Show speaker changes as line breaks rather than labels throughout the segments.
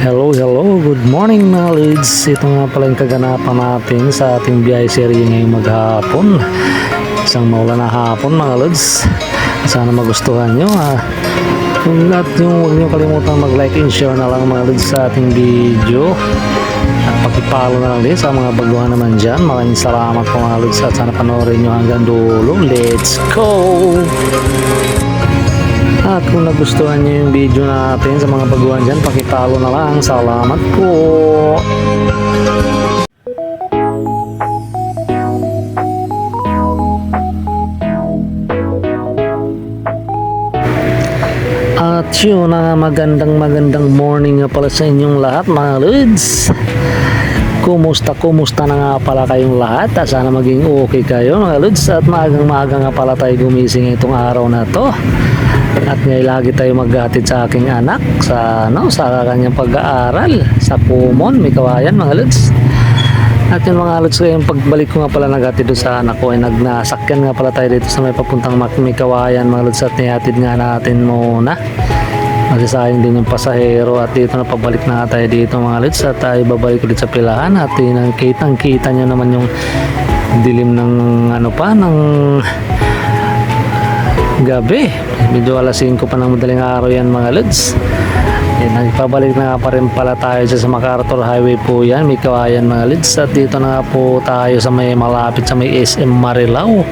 Hello, good morning mga leads. Ito nga pala yung kaganapan natin sa ating biyahe serye ngayong maghapon. Isang maulan na hapon mga leads. Sana magustuhan nyo Kung lahat nyo, huwag nyo kalimutan mag-like and share na lang mga leads sa ating video. At pakipalo na lang din sa mga baguhan naman dyan. Maraming salamat po mga leads at sana panoorin nyo hanggang dulo. Let's go! At kung nagustuhan nyo yung video natin sa mga baguhan dyan, pakitalo na lang. Salamat po! At yun na magandang morning nga pala sa inyong lahat mga lods. Kumusta na nga pala kayong lahat? Sana maging okay kayo mga lods. At maaga nga pala tayo gumising itong araw na to. At ngayon lagi tayo maghatid sa aking anak sa kanyang pag-aaral sa Kumon, may kawayan mga lods. At yung mga lods, yung pagbalik ko nga pala naghatid doon sa anak ko ay nagnasakyan nga pala tayo dito sa may papuntang may kawayan mga lods. At nihatid nga natin muna kasi sayang din yung pasahero. At dito na pabalik na tayo dito mga lods. At tayo babalik ulit sa pilahan. At kitang-kita nyo naman yung dilim ng ng gabi. Medyo alas 5 pa ng madaling araw yan mga lods. Nagpabalik na nga pa rin pala tayo sa MacArthur Highway po yan, may kawayan mga lods. At dito na nga po tayo sa may malapit sa may SM Marilao.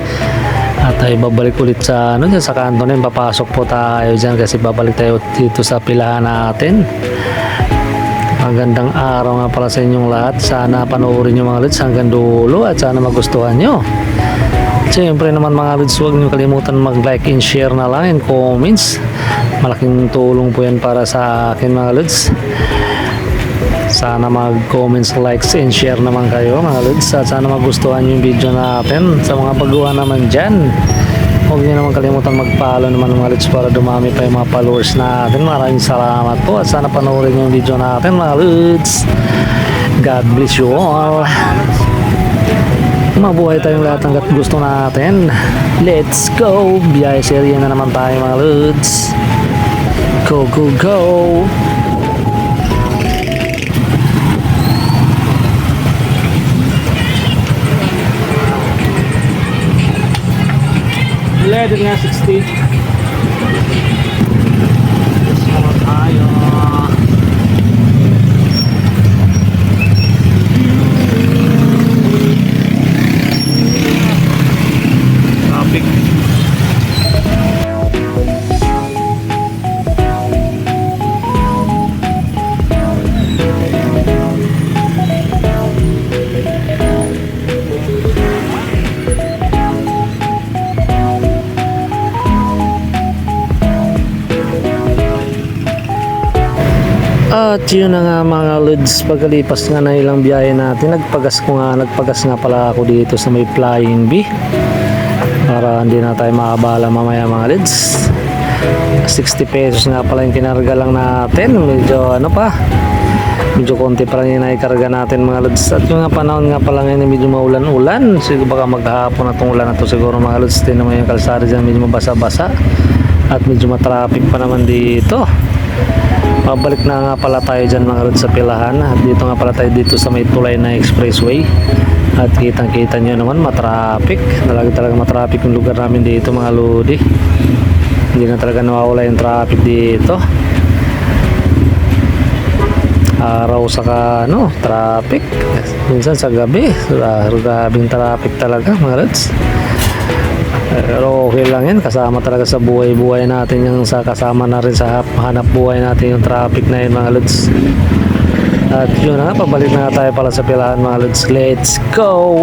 At tayo babalik ulit sa sa kanto na yun. Papasok po tayo dyan kasi babalik tayo dito sa pilahan natin. Magandang araw nga pala sa inyong lahat. Sana panoorin nyo mga lods hanggang dulo at sana magustuhan nyo. Siyempre naman mga lods, huwag nyo kalimutan mag-like and share na lang and comments. Malaking tulong po yan para sa akin mga lods. Sana mag-comments, likes and share naman kayo mga lods. At sana magustuhan yung video natin. Sa mga baguhan naman dyan, huwag nyo naman kalimutan mag-follow naman mga lods para dumami pa yung mga followers natin. Maraming salamat po at sana panoorin yung video natin mga lods. God bless you all. Mabuhay tayong lahat hanggat gusto natin. Let's go! Biyahe serye na naman tayo mga lods. Go, go, go! Leather nga 60. Let's go tayo. At yun na nga mga lods, pagkalipas nga na ilang biyahe natin, nagpagas nga pala ako dito sa may Flying B para hindi na tayo makabala mamaya mga lods. 60 pesos nga pala yung kinarga lang natin. Medyo konti pa lang yung naikarga natin mga lods. At yung nga panahon nga pala ngayon medyo maulan-ulan, siguro baka maghapon na itong ulan na to siguro mga lods. Din naman yung kalsada dyan medyo mabasa-basa at medyo matraffic pa naman dito. Pabalik na nga pala tayo dyan mga lods sa pilahan. At dito nga pala tayo dito sa may tulay na expressway. At kitang-kita nyo naman matraffic. Talaga matraffic yung lugar namin dito mga lodi. Hindi na talaga nawawala yung traffic dito. Araw saka traffic. Minsan sa gabi, grabing traffic talaga mga lods. Pero okay lang yan, kasama talaga sa buhay-buhay natin yung kasama na rin sa hanap buhay natin yung traffic na yun mga lods. At yun na, pabalik na tayo pala sa pilahan mga lods. Let's go!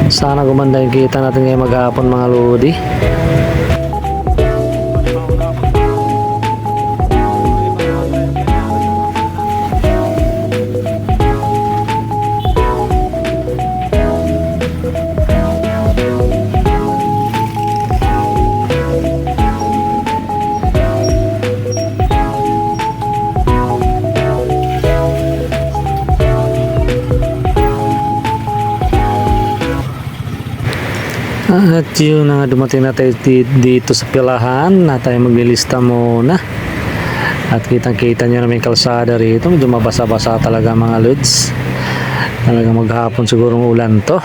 Sana gumanda yung kita natin ngayon maghapon mga lodi. At yun na dumating na tayo dito sa pilahan na tayo maglilista muna. At kitang-kita nyo naman yung kalsada rito. Medyo mabasa-basa talaga mga lods. Talagang maghapon siguro ng ulan to.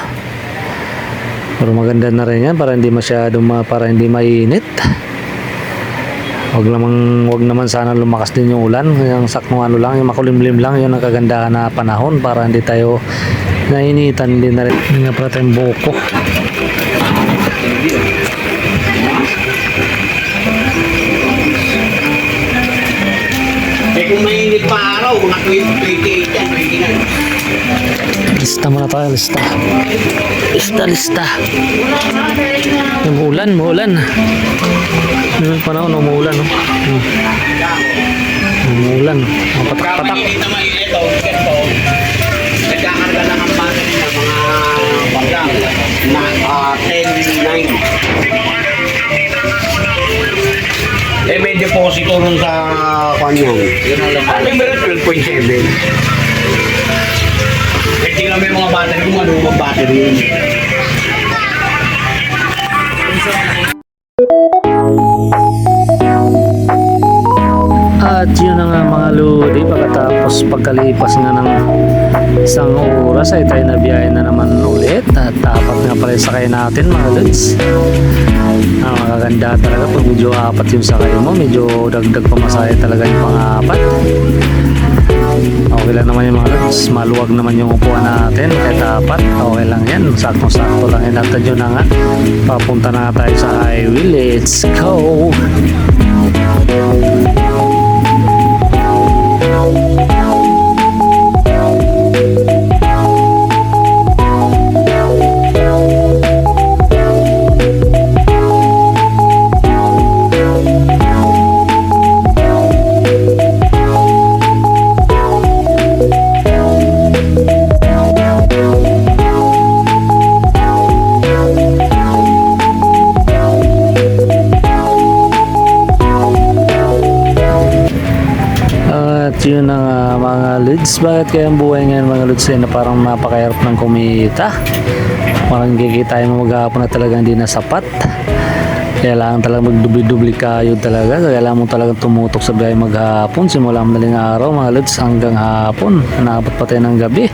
Pero maganda na rin yan para hindi masyadong para hindi mainit. Wag naman sana lumakas din yung ulan. Yung sakmong ano lang, yung makulimlim lang, yun ang kagandahan na panahon para hindi tayo nainitan. Hindi na rin. Hindi nga pala tayong buko.
Kung mainit pa araw, mga 28 yan, 29.
Lista muna tayo, lista. Lista. Yung umuulan. Yung panahon, umuulan. No? Umuulan. Patak-patak.
Mainit na mainit ito, ganito. Nagkakarga lang ang battery ng mga bagang na 10-9. May deposito nun sa kanya. Yun ang laman. May meron 12.7. Tingnan mo yung mga battery kung ano yung battery yun.
At yun na nga mga lodi, pagkatapos pagkalipas nga ng isang oras ay tayo nabiyahin na naman ulit. At apat nga pala yung sakay natin mga lods. Magaganda talaga pag medyo apat yung sakay mo, medyo dagdag pamasahe talaga yung pang-apat. Okay lang naman yung mga lods, maluwag naman yung upuan natin kahit apat, okay lang yan, sakto-sakto lang yan. At yun na nga, papunta na tayo sa highway, let's go! At yun na nga mga lods, bakit kaya ang buhay ngayon mga lods na parang napakahirap ng kumita, parang kikitain mo maghapon na talagang hindi na sapat. Kailangan talaga magdubli-dubli kayo talaga, kailangan mo talaga tumutok sa biyahe maghapon simula madaling araw mga lods hanggang hapon, naabot pa tayo ng gabi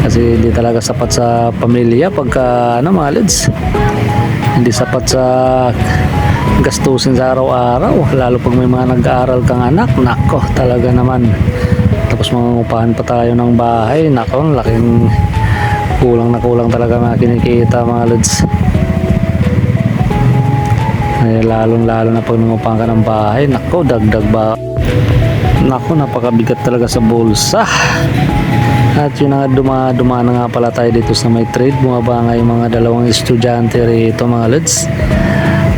kasi hindi talaga sapat sa pamilya pagka mga lods, hindi sapat sa gastusin sa araw-araw, lalo pag may mga nag-aaral kang anak, nako talaga naman. Tapos mangungupahan pa tayo ng bahay, nako laking kulang na kulang talaga mga kinikita mga lods. Lalong-lalo na pag nangupahan ka ng bahay, nako dagdag ba, nako napakabigat talaga sa bulsa. At yun na nga, dumaan na nga pala tayo dito sa may trade, bumaba nga yung mga dalawang estudyante rito mga lods.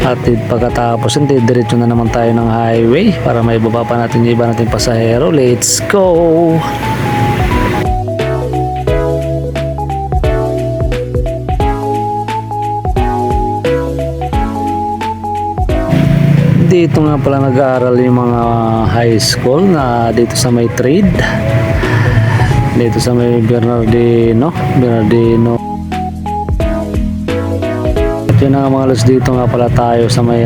At pagkatapos hindi, diretso na naman tayo ng highway para may baba pa natin yung iba natin pasahero. Let's go! Dito nga pala nag-aaral yung mga high school na dito sa may trade, dito sa may Bernardino. Yun na nga mga lods, dito nga pala tayo sa may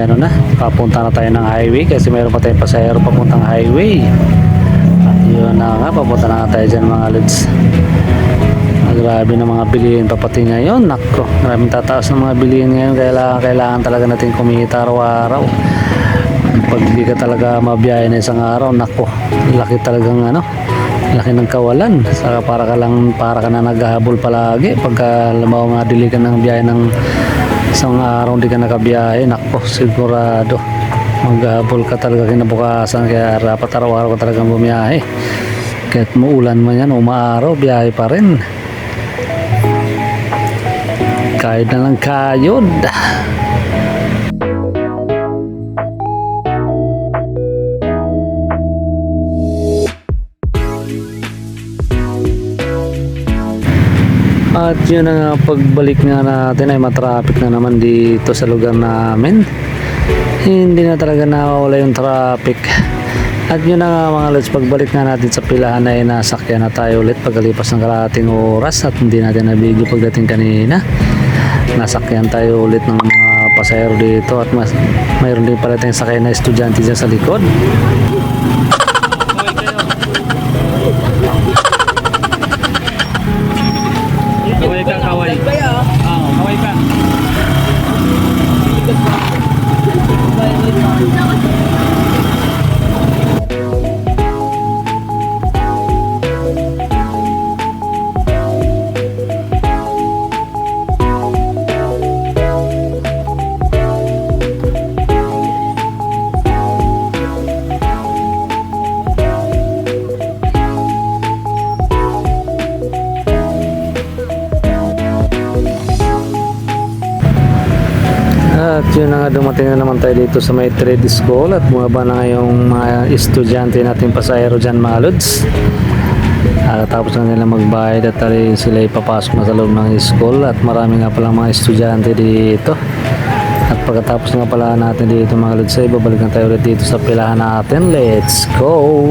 papunta na tayo ng highway kasi mayroon pa tayong pasahero papuntang highway. At yun na nga, papunta na nga tayo dyan mga lods. Grabe na mga bilihin pa pati ngayon, nako, maraming tataas ng mga bilihin ngayon, kailangan talaga natin kumita araw-araw. Pag di ka talaga mabiyahe na isang araw, nako, laki talagang laki ng kawalan. Saka para ka na naghahabol palagi pagka madili ka ng biyahe ng isang araw hindi ka nakabiyahe, nako sigurado maghahabol ka talaga kinabukasan. Kaya dapat araw-araw ka talagang bumiyahe kahit muulan man yan o maaraw, biyahe pa rin, kahit na lang kayod. At yun na nga, pagbalik nga natin ay matraffic na naman dito sa lugar namin. Hindi na talaga nawawala yung traffic. At yun na nga mga lods, pagbalik nga natin sa pilahan ay nasakyan na tayo ulit pagkalipas ng kalahating oras at hindi natin na video pagdating kanina. Nasakyan tayo ulit ng mga pasahero dito at mayroon din pala tayong sakay na estudyante dyan sa likod. dumating na naman tayo dito sa may trade school at bumaba na ngayong mga estudyante natin pasahero dyan mga lods. Tapos na nila magbayad at sila ipapasok na sa loob ng school at marami nga pala mga estudyante dito. At pagkatapos nga pala natin dito mga lods ay babalikan tayo ulit dito sa pilahan natin. Let's go!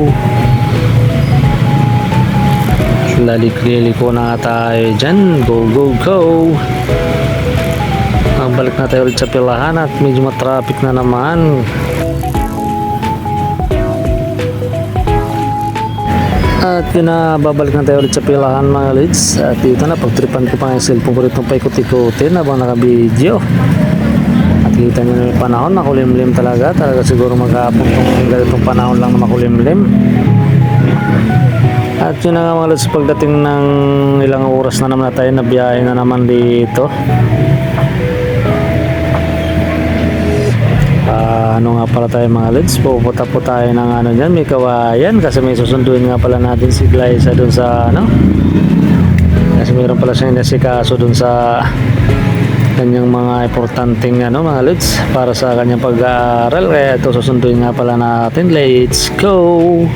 Lalik-liliko na tayo dyan. Go, go, go! Balik na tayo ulit sa pilahan at medyo matraffic na naman. At yun na, babalik na tayo ulit sa pilahan mga leads. At dito na, pagtripan ko pa yung cellphone ko rito paikot-ikotin habang naka-video. At kita nyo na yung panahon, makulimlim talaga. Talaga siguro maghapon kung ganitong panahon lang na makulimlim. At yun na nga mga leads, pagdating ng ilang oras na naman na tayo, nabiyahe na naman dito. Ano nga pala tayo mga leads, pupunta po tayo ng ano dyan, may kawayan kasi may susunduin nga pala natin si Glyza dun sa ano, kasi mayroon pala siyang nasikaso dun sa kanyang mga importanteng ano mga leads para sa kanyang pag-aaral, kaya ito susunduin nga pala natin. Let's go!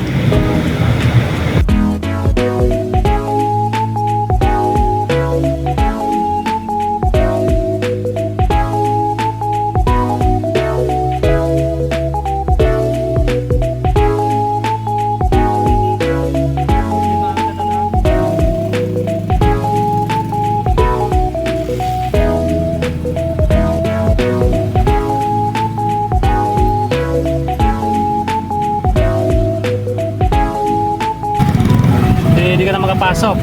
Hindi ka na makapasok.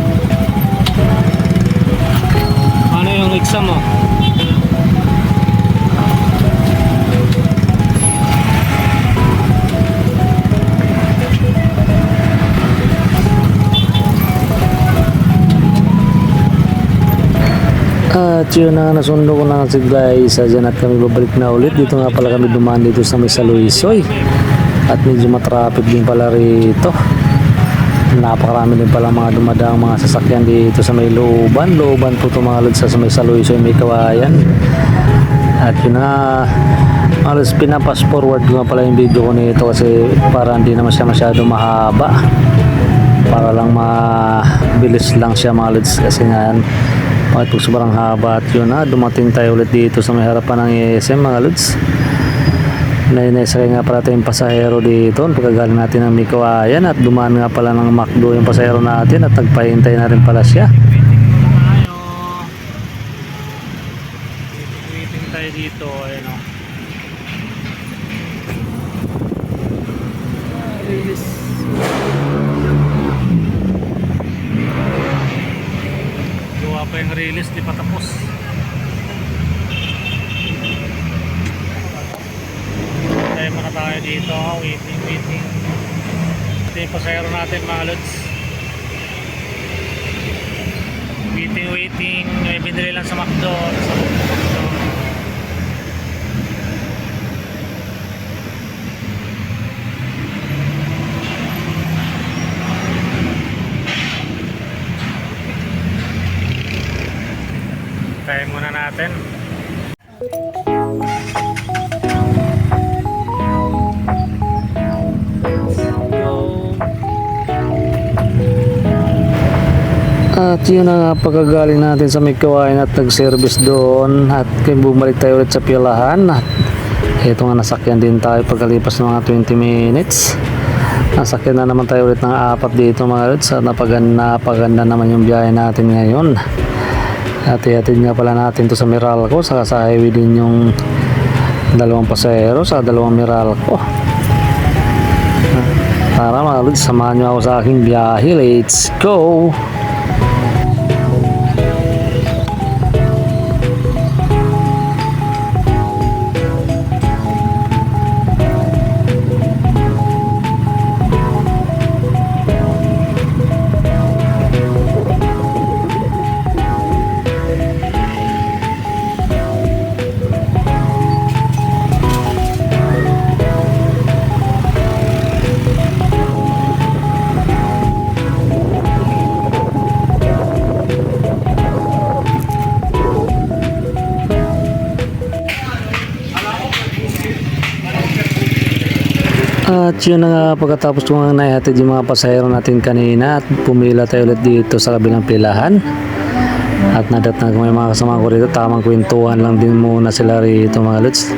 Ano yung exam mo? At yun na, nasundo ko na si Glyza dyan at kami babalik na ulit. Dito nga pala kami dumaan dito sa may Saluisoy. At medyo matraffic din pala rito. Napakarami din pala mga dumadaang mga sasakyan dito sa may looban po ito mga lods sa may Saluisoy, may kawayan. At yun na mga lods, pinapass forward ko nga pala yung video ko nito kasi para hindi naman siya masyado mahaba, para lang mabilis lang siya mga lods kasi nga bakit pag sobrang haba. At yun na, dumating tayo ulit dito sa may harapan ng ESM mga lods. Naisakay nga pala tayong pasahero dito pagkagaling natin ng Mikawayan at dumaan nga pala ng McDo yung pasahero natin at nagpahintay na rin pala siya. Waiting tayo dito, ayun o. Release. Gawa pa yung release, di pa tapos. Tayo muna tayo dito, waiting. Ito yung pasahero natin mga lods. Waiting. May binili lang sa McDo. Tayo muna natin. At yun na nga, pagkagaling natin sa Mikawayan at nag-service doon at bumalik tayo ulit sa pilahan. At ito nga, nasakyan din tayo pagkalipas ng mga 20 minutes. Nasakyan na naman tayo ulit ng 4 dito mga lods at napaganda naman yung biyahe natin ngayon. At ihatid nga pala natin to sa Meralco, saka sa highway din yung dalawang pasahero sa dalawang Meralco. Tara mga lods, samahan nyo ako sa aking biyahe. Let's go! At yun na nga, pagkatapos ko nga naihatid yung mga pasahero natin kanina at pumila tayo ulit dito sa kabilang pilahan. At nadat na may mga kasama ko rito, tamang kwentuhan lang din muna sila rito mga lods.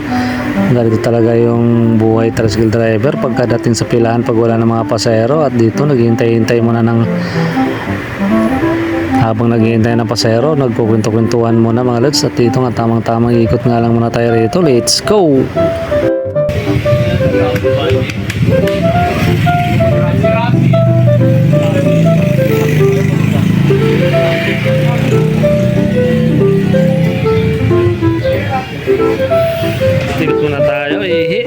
Ganito talaga yung buhay tricycle driver pagkadating sa pilahan pag wala ng mga pasahero. At dito naghihintay-hintay muna ng habang naghihintay ng pasahero, nagkukwento-kwentuhan muna mga lods. At dito nga tamang-tamang ikot nga lang muna tayo rito. Let's go! Ikot muna tayo, ihi.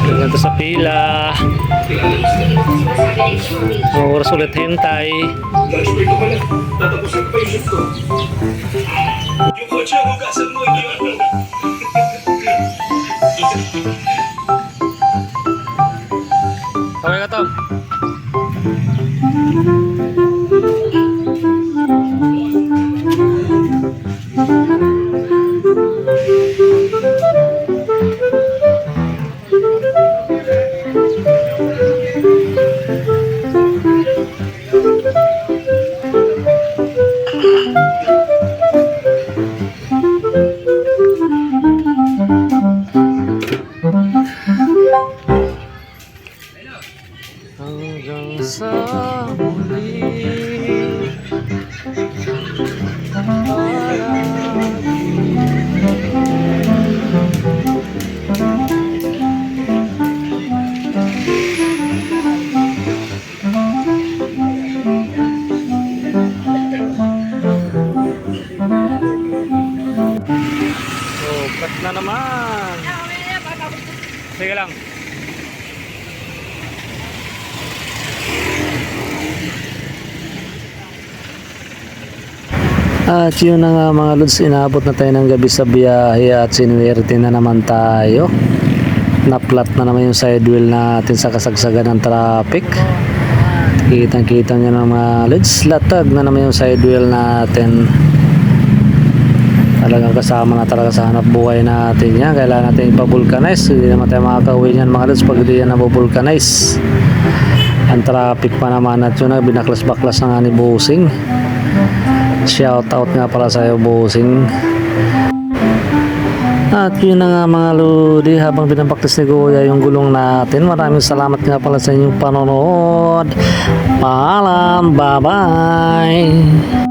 Ganito sa pila. Oras ulit hintay.
Yung kotse, hugasan mo yun.
Okay ka to. Hanggang sa muli. Oh, cut na naman. Sige lang. At yun na nga mga lods, inabot na tayo ng gabi sa biyahe at sinuwerte na naman tayo. Na-flat na naman yung side wheel natin sa kasagsagan ng traffic. Kitang-kita nyo na mga lods, latag na naman yung side wheel natin. Talagang kasama na talaga sa hanap buhay natin yan. Kailangan natin ipa-vulcanize. Hindi naman tayo makakauwi niyan mga lods pag hindi yan nabubulcanize. Ang traffic pa naman at yun na binaklas-baklas na nga ni Bossing. Shout out nga pala sa iyo Bossing. At yun na nga mga lodi, habang binabaktis ni Kuya yung gulong natin, maraming salamat nga pala sa inyong panonood. Paalam, bye bye.